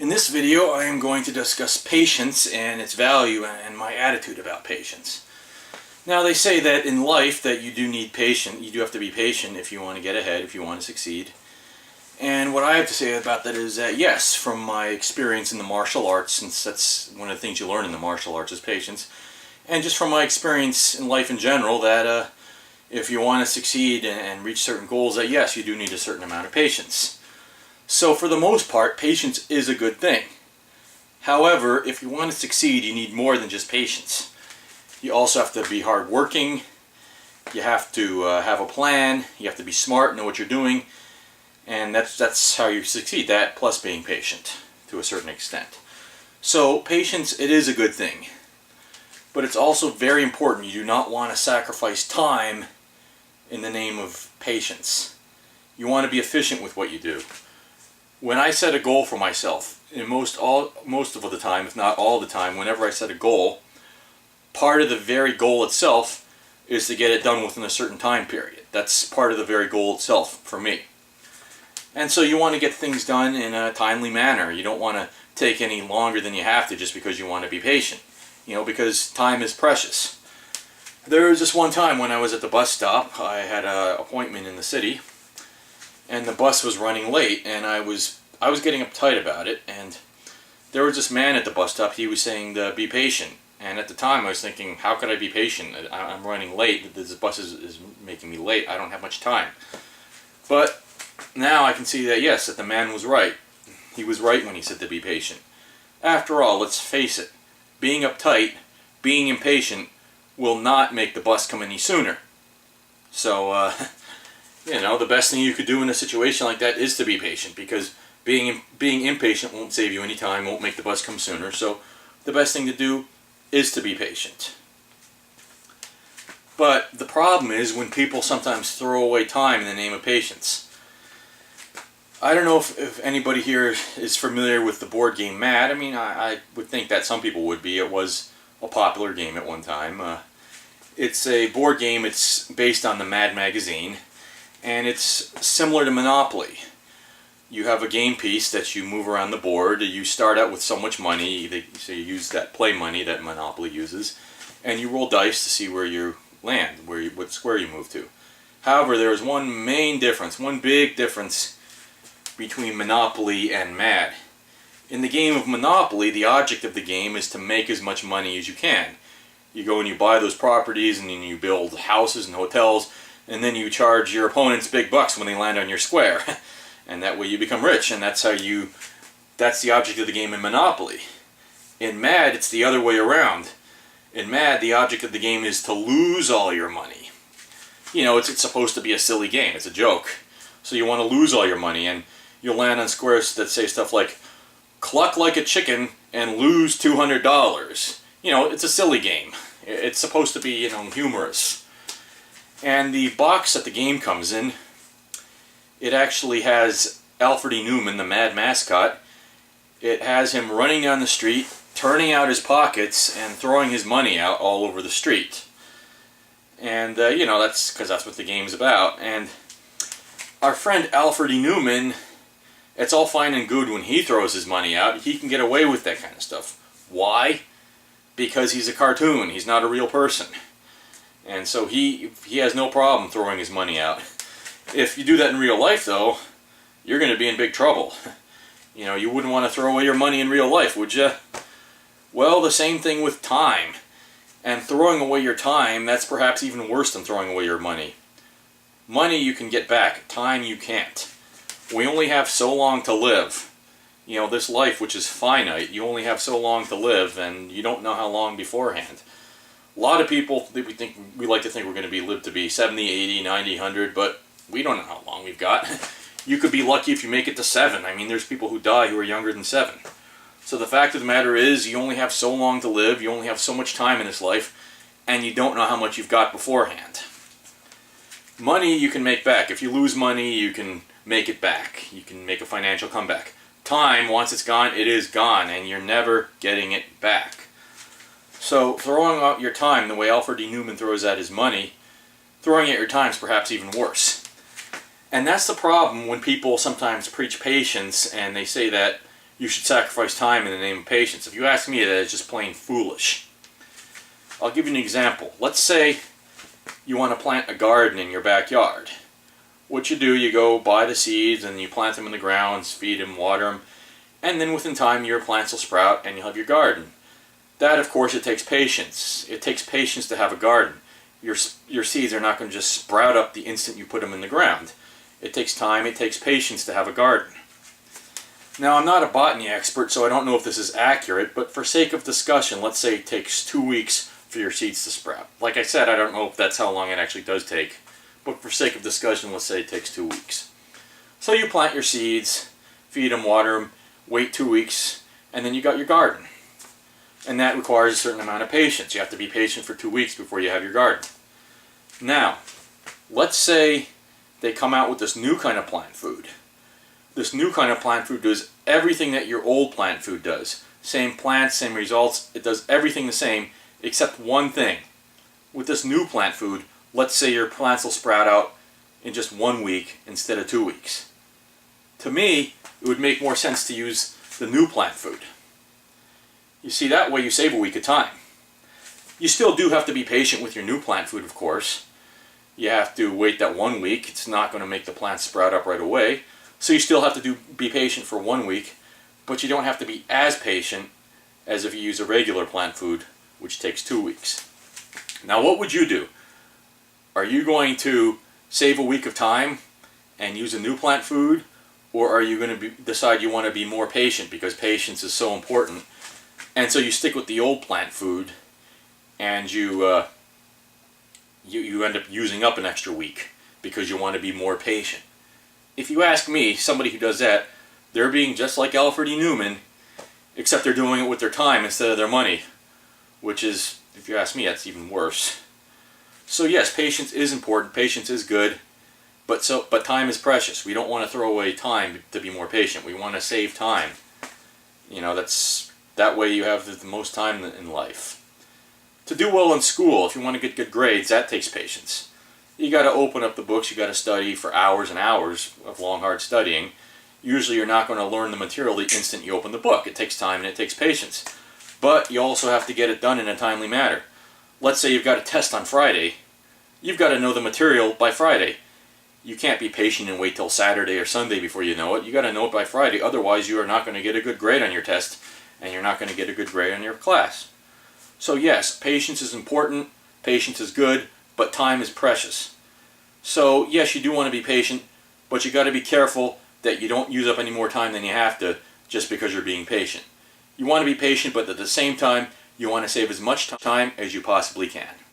In this video, I am going to discuss patience and its value and my attitude about patience. Now, they say that in life that you do need patience. You do have to be patient if you want to get ahead, if you want to succeed. And what I have to say about that is that yes, from my experience in the martial arts, since that's one of the things you learn in the martial arts is patience, and just from my experience in life in general, that if you want to succeed and reach certain goals, that yes, you do need a certain amount of patience. So for the most part, patience is a good thing. However, if you want to succeed, you need more than just patience. You also have to be hardworking. You have to have a plan. You have to be smart, know what you're doing. And that's how you succeed. That plus being patient to a certain extent. So patience, it is a good thing. But it's also very important. You do not want to sacrifice time in the name of patience. You want to be efficient with what you do. When I set a goal for myself, and most of the time, if not all the time, whenever I set a goal, part of the very goal itself is to get it done within a certain time period. That's part of the very goal itself for me. And so you want to get things done in a timely manner. You don't want to take any longer than you have to just because you want to be patient. You know, because time is precious. There was this one time when I was at the bus stop. I had an appointment in the city, and the bus was running late, and I was getting uptight about it. And there was this man at the bus stop. He was saying to be patient. And at the time, I was thinking, how could I be patient? I'm running late. This bus is making me late. I don't have much time. But now I can see that yes, that the man was right. He was right when he said to be patient. After all, let's face it. Being uptight, being impatient, will not make the bus come any sooner. So, you know, the best thing you could do in a situation like that is to be patient, because being impatient won't save you any time, won't make the bus come sooner. So the best thing to do is to be patient. But the problem is when people sometimes throw away time in the name of patience. I don't know if anybody here is familiar with the board game Mad. I mean, I would think that some people would be. It was a popular game at one time. It's a board game. It's based on the Mad magazine. And it's similar to Monopoly. You have a game piece that you move around the board. You start out with so much money. So you use that play money that Monopoly uses. And you roll dice to see where you land, what square you move to. However, there is one main difference, one big difference between Monopoly and Mad. In the game of Monopoly, the object of the game is to make as much money as you can. You go and you buy those properties, and then you build houses and hotels, and then you charge your opponents big bucks when they land on your square. And that way you become rich, and that's the object of the game in Monopoly. In Mad, it's the other way around. In Mad, the object of the game is to lose all your money. You know, it's supposed to be a silly game. It's a joke. So you want to lose all your money, and you'll land on squares that say stuff like, cluck like a chicken and lose $200. You know, it's a silly game. It's supposed to be, you know, humorous. And the box that the game comes in, it actually has Alfred E. Newman, the Mad mascot. It has him running down the street, turning out his pockets, and throwing his money out all over the street. And, you know, that's because that's what the game's about. And our friend Alfred E. Newman, it's all fine and good when he throws his money out. He can get away with that kind of stuff. Why? Because he's a cartoon. He's not a real person. And so he has no problem throwing his money out. If you do that in real life, though, you're going to be in big trouble. You know, you wouldn't want to throw away your money in real life, would you? Well, the same thing with time. And throwing away your time, that's perhaps even worse than throwing away your money. Money you can get back. Time you can't. We only have so long to live. You know, this life, which is finite, you only have so long to live, and you don't know how long beforehand. A lot of people, we like to think we're going to live to be 70, 80, 90, 100, but we don't know how long we've got. You could be lucky if you make it to 7. I mean, there's people who die who are younger than 7. So the fact of the matter is, you only have so long to live, you only have so much time in this life, and you don't know how much you've got beforehand. Money you can make back. If you lose money, you can make it back. You can make a financial comeback. Time, once it's gone, it is gone, and you're never getting it back. So throwing out your time the way Alfred E. Newman throws out his money, throwing out your time is perhaps even worse. And that's the problem when people sometimes preach patience and they say that you should sacrifice time in the name of patience. If you ask me, that is just plain foolish. I'll give you an example. Let's say you want to plant a garden in your backyard. What you do, you go buy the seeds and you plant them in the ground, feed them, water them, and then within time your plants will sprout and you'll have your garden. That, of course, it takes patience. It takes patience to have a garden. Your seeds are not going to just sprout up the instant you put them in the ground. It takes time, it takes patience to have a garden. Now, I'm not a botany expert, so I don't know if this is accurate, but for sake of discussion, let's say it takes 2 weeks for your seeds to sprout. Like I said, I don't know if that's how long it actually does take, but for sake of discussion, let's say it takes 2 weeks. So you plant your seeds, feed them, water them, wait 2 weeks, and then you got your garden. And that requires a certain amount of patience. You have to be patient for 2 weeks before you have your garden. Now, let's say they come out with this new kind of plant food. This new kind of plant food does everything that your old plant food does. Same plants, same results, it does everything the same, except one thing. With this new plant food, let's say your plants will sprout out in just 1 week instead of 2 weeks. To me, it would make more sense to use the new plant food. You see, that way you save a week of time. You still do have to be patient with your new plant food, of course. You have to wait that 1 week. It's not going to make the plants sprout up right away. So you still have to be patient for 1 week, but you don't have to be as patient as if you use a regular plant food, which takes 2 weeks. Now, what would you do? Are you going to save a week of time and use a new plant food, or are you going to decide you want to be more patient because patience is so important, and so you stick with the old plant food and you end up using up an extra week because you want to be more patient? If you ask me, somebody who does that, they're being just like Alfred E. Neumann, except they're doing it with their time instead of their money, which is, if you ask me, that's even worse. So yes, patience is important, patience is good, but time is precious. We don't want to throw away time to be more patient. We want to save time. You know, that way you have the most time in life. To do well in school, if you want to get good grades, that takes patience. You got to open up the books, you got to study for hours and hours of long, hard studying. Usually you're not going to learn the material the instant you open the book. It takes time and it takes patience. But you also have to get it done in a timely manner. Let's say you've got a test on Friday. You've got to know the material by Friday. You can't be patient and wait till Saturday or Sunday before you know it. You got to know it by Friday. Otherwise, you are not going to get a good grade on your test, and you're not going to get a good grade on your class. So yes, patience is important, patience is good, but time is precious. So yes, you do want to be patient, but you got to be careful that you don't use up any more time than you have to just because you're being patient. You want to be patient, but at the same time, you want to save as much time as you possibly can.